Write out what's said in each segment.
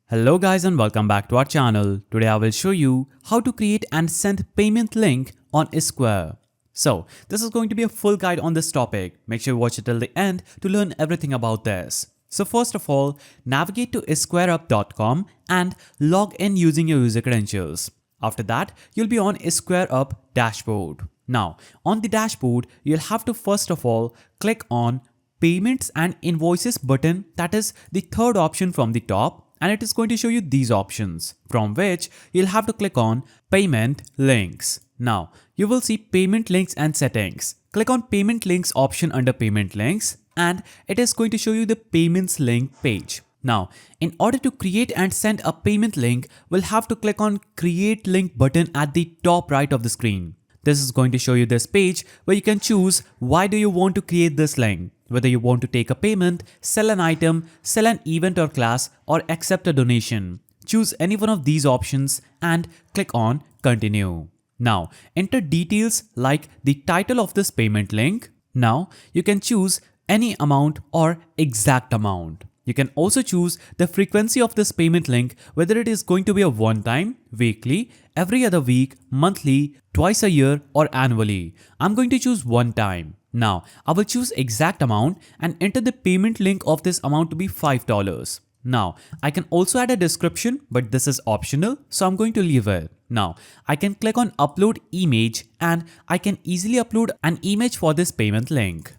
Hello guys and welcome back to our channel. Today I will show you how to create and send payment link on Square. So this is going to be a full guide on this topic. Make sure you watch it till the end to learn everything about this. So first of all, navigate to squareup.com and log in using your user credentials. After that, you'll be on SquareUp dashboard. Now, on the dashboard, you'll have to first of all click on Payments and Invoices button, that is the third option from the top, and it is going to show you these options, from which you'll have to click on Payment Links. Now, you will see Payment Links and Settings. Click on Payment Links option under Payment Links and it is going to show you the Payments link page. Now, in order to create and send a payment link, we'll have to click on Create Link button at the top right of the screen. This is going to show you this page where you can choose why do you want to create this link. Whether you want to take a payment, sell an item, sell an event or class, or accept a donation. Choose any one of these options and click on Continue. Now, enter details like the title of this payment link. Now, you can choose any amount or exact amount. You can also choose the frequency of this payment link, whether it is going to be a one-time, weekly, every other week, monthly, twice a year, or annually. I'm going to choose one time. Now, I will choose exact amount and enter the payment link of this amount to be $5. Now, I can also add a description, but this is optional, so I'm going to leave it. Now, I can click on Upload Image and I can easily upload an image for this payment link.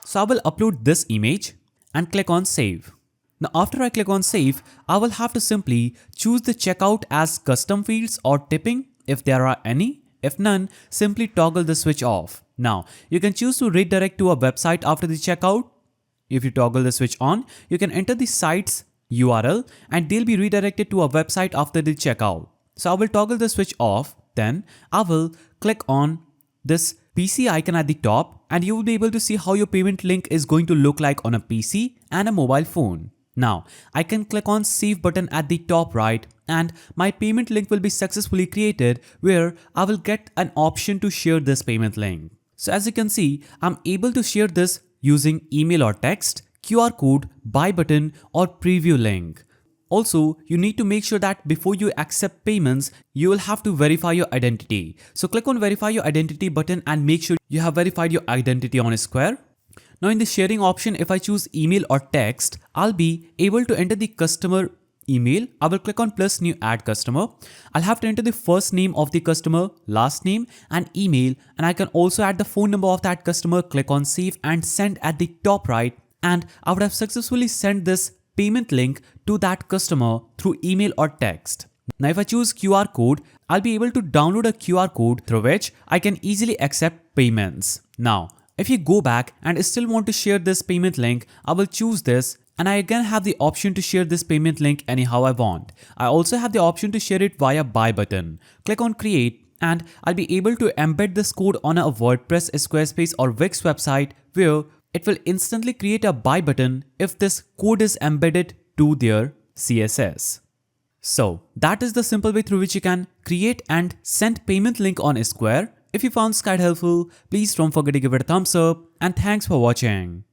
So I will upload this image and click on Save. Now, after I click on Save, I will have to simply choose the checkout as custom fields or tipping if there are any. If none, simply toggle the switch off. Now, you can choose to redirect to a website after the checkout. If you toggle the switch on, you can enter the site's URL and they'll be redirected to a website after the checkout. So I will toggle the switch off, then I will click on this PC icon at the top and you will be able to see how your payment link is going to look like on a PC and a mobile phone. Now, I can click on Save button at the top right and my payment link will be successfully created where I will get an option to share this payment link. So as you can see, I'm able to share this using email or text, QR code, buy button or preview link. Also, you need to make sure that before you accept payments, you will have to verify your identity. So click on Verify Your Identity button and make sure you have verified your identity on Square. Now in the sharing option, if I choose email or text, I'll be able to enter the customer email. I will click on plus new add customer. I'll have to enter the first name of the customer, last name and email, and I can also add the phone number of that customer. Click on save and send at the top right and I would have successfully sent this payment link to that customer through email or text. Now if I choose QR code, I'll be able to download a QR code through which I can easily accept payments. Now, if you go back and still want to share this payment link, I will choose this and I again have the option to share this payment link anyhow I want. I also have the option to share it via buy button. Click on create and I'll be able to embed this code on a WordPress, Squarespace or Wix website where it will instantly create a buy button if this code is embedded to their CSS. So that is the simple way through which you can create and send payment link on Square. If you found this guide helpful, please don't forget to give it a thumbs up and thanks for watching.